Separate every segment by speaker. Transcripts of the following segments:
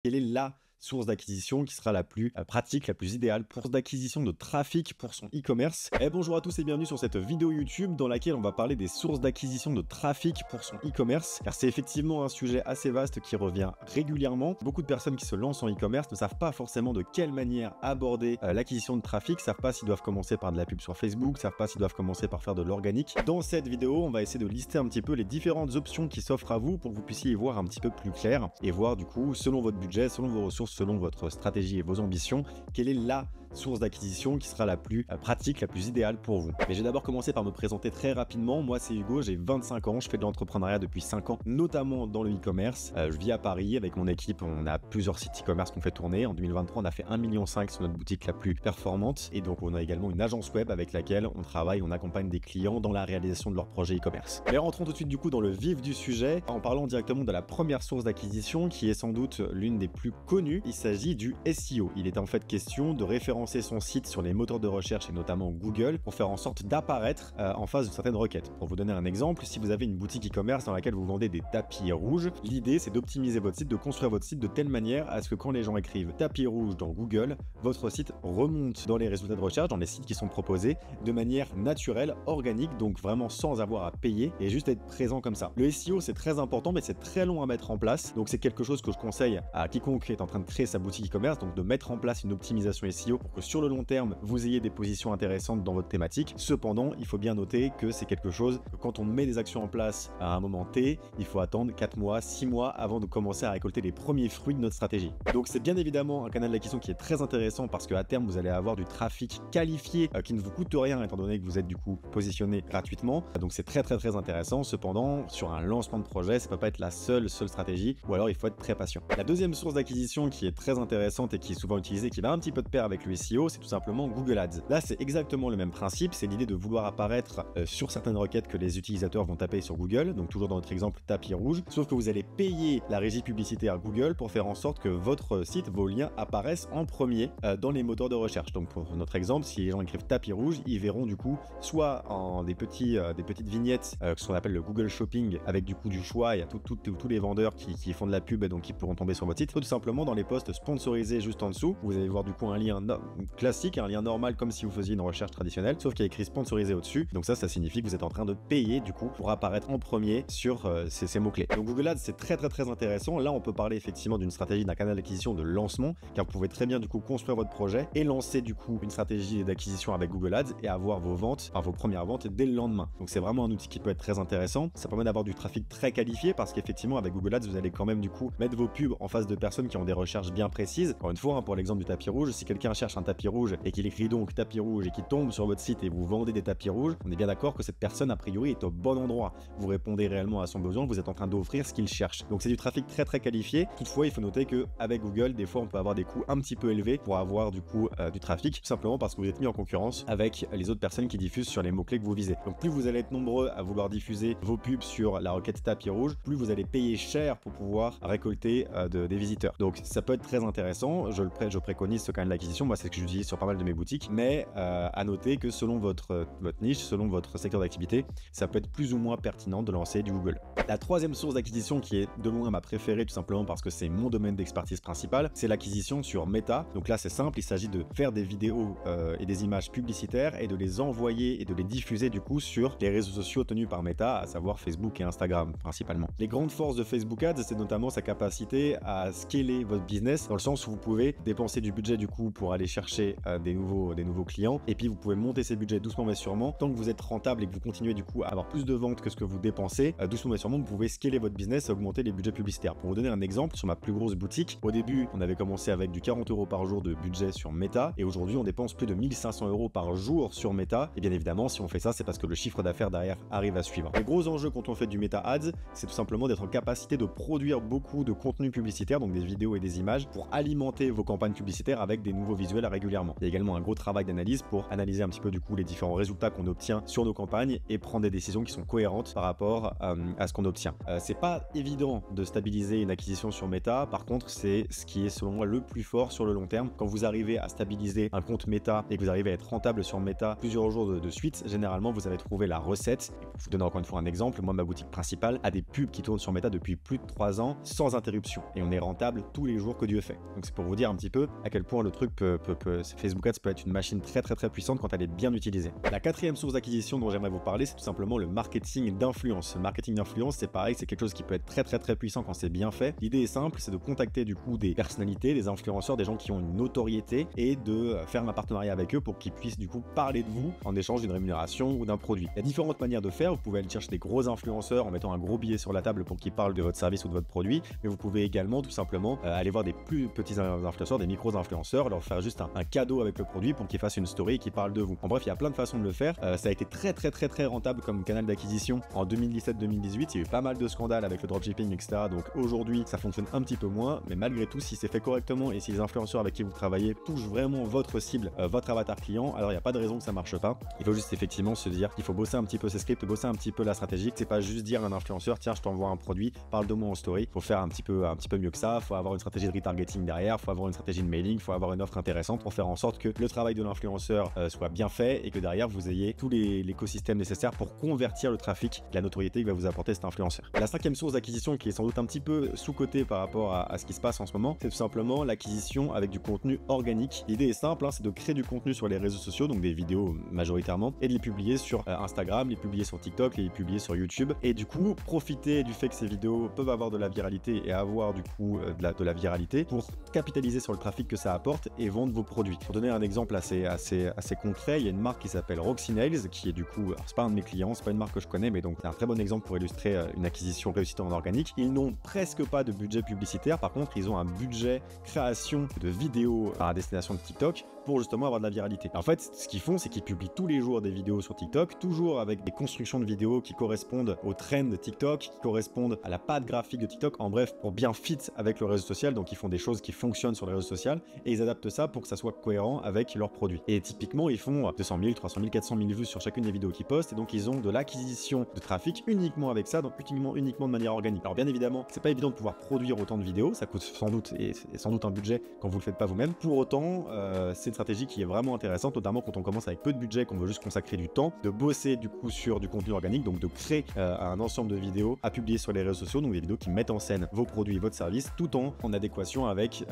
Speaker 1: Quelle est la source d'acquisition qui sera la plus pratique, la plus idéale pour d'acquisition de trafic pour son e-commerce? Bonjour à tous et bienvenue sur cette vidéo YouTube dans laquelle on va parler des sources d'acquisition de trafic pour son e-commerce, car c'est effectivement un sujet assez vaste qui revient régulièrement. Beaucoup de personnes qui se lancent en e-commerce ne savent pas forcément de quelle manière aborder l'acquisition de trafic, ne savent pas s'ils doivent commencer par de la pub sur Facebook, ne savent pas s'ils doivent commencer par faire de l'organique. Dans cette vidéo, on va essayer de lister un petit peu les différentes options qui s'offrent à vous pour que vous puissiez y voir un petit peu plus clair et voir du coup, selon votre budget, selon vos ressources, selon votre stratégie et vos ambitions, quelle est la source d'acquisition qui sera la plus pratique, la plus idéale pour vous. Mais je vais d'abord commencer par me présenter très rapidement. Moi, c'est Hugo, j'ai 25 ans, je fais de l'entrepreneuriat depuis 5 ans, notamment dans le e-commerce. Je vis à Paris avec mon équipe, on a plusieurs sites e-commerce qu'on fait tourner. En 2023, on a fait 1,5 million sur notre boutique la plus performante. Et donc, on a également une agence web avec laquelle on travaille, on accompagne des clients dans la réalisation de leurs projets e-commerce. Mais rentrons tout de suite du coup dans le vif du sujet, en parlant directement de la première source d'acquisition qui est sans doute l'une des plus connues. Il s'agit du SEO. Il est en fait question de référencer son site sur les moteurs de recherche et notamment Google pour faire en sorte d'apparaître en face de certaines requêtes. Pour vous donner un exemple, si vous avez une boutique e-commerce dans laquelle vous vendez des tapis rouges, l'idée c'est d'optimiser votre site, de construire votre site de telle manière à ce que quand les gens écrivent tapis rouge dans Google, votre site remonte dans les résultats de recherche, dans les sites qui sont proposés de manière naturelle, organique, donc vraiment sans avoir à payer et juste être présent comme ça. Le SEO c'est très important mais c'est très long à mettre en place, donc c'est quelque chose que je conseille à quiconque est en train de créer sa boutique e-commerce, donc de mettre en place une optimisation SEO pour que sur le long terme vous ayez des positions intéressantes dans votre thématique. Cependant, il faut bien noter que c'est quelque chose que quand on met des actions en place à un moment T, il faut attendre 4 mois, 6 mois avant de commencer à récolter les premiers fruits de notre stratégie. Donc c'est bien évidemment un canal d'acquisition qui est très intéressant parce qu'à terme vous allez avoir du trafic qualifié qui ne vous coûte rien étant donné que vous êtes du coup positionné gratuitement. Donc c'est très intéressant. Cependant, sur un lancement de projet, ça peut pas être la seule stratégie ou alors il faut être très patient. La deuxième source d'acquisition qui est très intéressante et qui est souvent utilisée, qui va un petit peu de pair avec le SEO, c'est tout simplement Google Ads. Là, c'est exactement le même principe, c'est l'idée de vouloir apparaître sur certaines requêtes que les utilisateurs vont taper sur Google, donc toujours dans notre exemple tapis rouge, sauf que vous allez payer la régie publicitaire Google pour faire en sorte que votre site, vos liens apparaissent en premier dans les moteurs de recherche. Donc pour notre exemple, si les gens écrivent tapis rouge, ils verront du coup soit en des petites vignettes, ce qu'on appelle le Google Shopping, avec du coup du choix, il y a tous les vendeurs qui font de la pub et donc qui pourront tomber sur votre site, ou tout simplement dans les posts sponsorisés juste en dessous, vous allez voir du coup un lien classique, un lien normal comme si vous faisiez une recherche traditionnelle, sauf qu'il y a écrit sponsorisé au-dessus. Donc ça signifie que vous êtes en train de payer du coup pour apparaître en premier sur ces mots-clés. Donc Google Ads c'est très intéressant. Là on peut parler effectivement d'une stratégie d'un canal d'acquisition de lancement, car vous pouvez très bien du coup construire votre projet et lancer du coup une stratégie d'acquisition avec Google Ads et avoir vos ventes, enfin vos premières ventes dès le lendemain. Donc c'est vraiment un outil qui peut être très intéressant. Ça permet d'avoir du trafic très qualifié parce qu'effectivement avec Google Ads vous allez quand même du coup mettre vos pubs en face de personnes qui ont des recherches bien précises. Encore une fois, pour l'exemple du tapis rouge, si quelqu'un cherche un tapis rouge et qu'il écrit donc tapis rouge et qu'il tombe sur votre site et vous vendez des tapis rouges, on est bien d'accord que cette personne a priori est au bon endroit. Vous répondez réellement à son besoin, vous êtes en train d'offrir ce qu'il cherche. Donc c'est du trafic très qualifié. Toutefois, il faut noter que avec Google, des fois on peut avoir des coûts un petit peu élevés pour avoir du coup du trafic, tout simplement parce que vous êtes mis en concurrence avec les autres personnes qui diffusent sur les mots-clés que vous visez. Donc plus vous allez être nombreux à vouloir diffuser vos pubs sur la requête tapis rouge, plus vous allez payer cher pour pouvoir récolter des visiteurs. Donc ça peut être très intéressant. Je préconise ce canal d'acquisition. Moi, c'est ce que j'utilise sur pas mal de mes boutiques. Mais à noter que selon votre niche, selon votre secteur d'activité, ça peut être plus ou moins pertinent de lancer du Google. La troisième source d'acquisition qui est de loin ma préférée, tout simplement parce que c'est mon domaine d'expertise principal, c'est l'acquisition sur Meta. Donc là, c'est simple. Il s'agit de faire des vidéos et des images publicitaires et de les envoyer et de les diffuser du coup sur les réseaux sociaux tenus par Meta, à savoir Facebook et Instagram principalement. Les grandes forces de Facebook Ads, c'est notamment sa capacité à scaler votre business dans le sens où vous pouvez dépenser du budget du coup pour aller chercher des nouveaux clients et puis vous pouvez monter ces budgets doucement mais sûrement. Tant que vous êtes rentable et que vous continuez du coup à avoir plus de ventes que ce que vous dépensez, doucement mais sûrement vous pouvez scaler votre business et augmenter les budgets publicitaires. Pour vous donner un exemple, sur ma plus grosse boutique, au début on avait commencé avec du 40 € par jour de budget sur Meta et aujourd'hui on dépense plus de 1500 € par jour sur Meta. Et bien évidemment si on fait ça c'est parce que le chiffre d'affaires derrière arrive à suivre. Les gros enjeux quand on fait du Meta Ads, c'est tout simplement d'être en capacité de produire beaucoup de contenu publicitaire, donc des vidéos et des images, pour alimenter vos campagnes publicitaires avec des nouveaux visuels régulièrement. Il y a également un gros travail d'analyse pour analyser un petit peu du coup les différents résultats qu'on obtient sur nos campagnes et prendre des décisions qui sont cohérentes par rapport à ce qu'on obtient. C'est pas évident de stabiliser une acquisition sur Meta, par contre c'est ce qui est selon moi le plus fort sur le long terme. Quand vous arrivez à stabiliser un compte Meta et que vous arrivez à être rentable sur Meta plusieurs jours de suite, généralement vous avez trouvé la recette. Je vous donne encore une fois un exemple, moi ma boutique principale a des pubs qui tournent sur Meta depuis plus de 3 ans sans interruption et on est rentable tous les jours jours que Dieu fait. Donc c'est pour vous dire un petit peu à quel point le truc Facebook Ads peut être une machine très puissante quand elle est bien utilisée. La quatrième source d'acquisition dont j'aimerais vous parler, c'est tout simplement le marketing d'influence. Le marketing d'influence, c'est pareil, c'est quelque chose qui peut être très puissant quand c'est bien fait. L'idée est simple, c'est de contacter du coup des personnalités, des influenceurs, des gens qui ont une notoriété et de faire un partenariat avec eux pour qu'ils puissent du coup parler de vous en échange d'une rémunération ou d'un produit. Il y a différentes manières de faire. Vous pouvez aller chercher des gros influenceurs en mettant un gros billet sur la table pour qu'ils parlent de votre service ou de votre produit, mais vous pouvez également tout simplement aller voir des plus petits influenceurs, des micros influenceurs, leur faire juste un cadeau avec le produit pour qu'ils fassent une story et qu'ils parlent de vous. En bref, il y a plein de façons de le faire. Ça a été très rentable comme canal d'acquisition en 2017-2018. Il y a eu pas mal de scandales avec le dropshipping, etc. Donc aujourd'hui, ça fonctionne un petit peu moins, mais malgré tout, si c'est fait correctement et si les influenceurs avec qui vous travaillez touchent vraiment votre cible, votre avatar client, alors il n'y a pas de raison que ça marche pas. Il faut juste effectivement se dire qu'il faut bosser un petit peu ses scripts, bosser un petit peu la stratégie. C'est pas juste dire à un influenceur, tiens, je t'envoie un produit, parle de moi en story. Il faut faire un petit peu mieux que ça. Il faut avoir une stratégie de retargeting derrière, il faut avoir une stratégie de mailing, il faut avoir une offre intéressante pour faire en sorte que le travail de l'influenceur soit bien fait et que derrière vous ayez tout l'écosystème nécessaire pour convertir le trafic, la notoriété que va vous apporter cet influenceur. La cinquième source d'acquisition, qui est sans doute un petit peu sous-cotée par rapport à ce qui se passe en ce moment, c'est tout simplement l'acquisition avec du contenu organique. L'idée est simple, c'est de créer du contenu sur les réseaux sociaux, donc des vidéos majoritairement, et de les publier sur Instagram, les publier sur TikTok, les publier sur YouTube, et du coup profiter du fait que ces vidéos peuvent avoir de la viralité et avoir du coup de la viralité pour capitaliser sur le trafic que ça apporte et vendre vos produits. Pour donner un exemple assez concret, il y a une marque qui s'appelle Roxy Nails, qui est du coup, c'est pas un de mes clients, c'est pas une marque que je connais, mais donc c'est un très bon exemple pour illustrer une acquisition réussie en organique. Ils n'ont presque pas de budget publicitaire, par contre ils ont un budget création de vidéos à destination de TikTok pour justement avoir de la viralité. En fait, ce qu'ils font, c'est qu'ils publient tous les jours des vidéos sur TikTok, toujours avec des constructions de vidéos qui correspondent aux trends de TikTok, qui correspondent à la patte graphique de TikTok, en bref, pour bien fit avec le réseau social. Donc ils font des choses qui fonctionnent sur le réseau social et ils adaptent ça pour que ça soit cohérent avec leurs produits. Et typiquement, ils font 200 000, 300 000, 400 000 vues sur chacune des vidéos qu'ils postent, et donc ils ont de l'acquisition de trafic uniquement avec ça, donc uniquement de manière organique. Alors bien évidemment, c'est pas évident de pouvoir produire autant de vidéos, ça coûte sans doute un budget quand vous le faites pas vous-même. Pour autant, c'est une stratégie qui est vraiment intéressante, notamment quand on commence avec peu de budget, qu'on veut juste consacrer du temps, de bosser du coup sur du contenu organique, donc de créer un ensemble de vidéos à publier sur les réseaux sociaux, donc des vidéos qui mettent en scène vos produits et votre service, tout en adéquation avec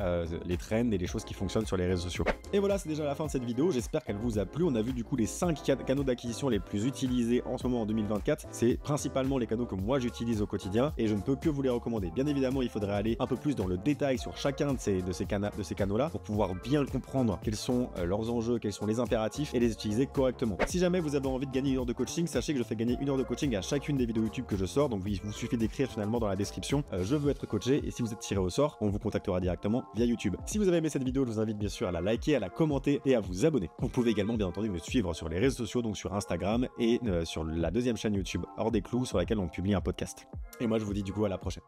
Speaker 1: les trends et les choses qui fonctionnent sur les réseaux sociaux. Et voilà, c'est déjà la fin de cette vidéo, j'espère qu'elle vous a plu. On a vu du coup les 5 canaux d'acquisition les plus utilisés en ce moment en 2024. C'est principalement les canaux que moi j'utilise au quotidien et je ne peux que vous les recommander. Bien évidemment, il faudrait aller un peu plus dans le détail sur chacun de ces canaux-là pour pouvoir bien comprendre quels sont leurs enjeux, quels sont les impératifs et les utiliser correctement. Si jamais vous avez envie de gagner une heure de coaching, sachez que je fais gagner une heure de coaching à chacune des vidéos YouTube que je sors, donc il vous suffit d'écrire finalement dans la description je veux être coaché, et si vous êtes tiré au sort, on vous contactera directement via YouTube. Si vous avez aimé cette vidéo, je vous invite bien sûr à la liker, à la commenter et à vous abonner. Vous pouvez également bien entendu me suivre sur les réseaux sociaux, donc sur Instagram et sur la deuxième chaîne YouTube Hors des Clous sur laquelle on publie un podcast. Et moi je vous dis du coup à la prochaine.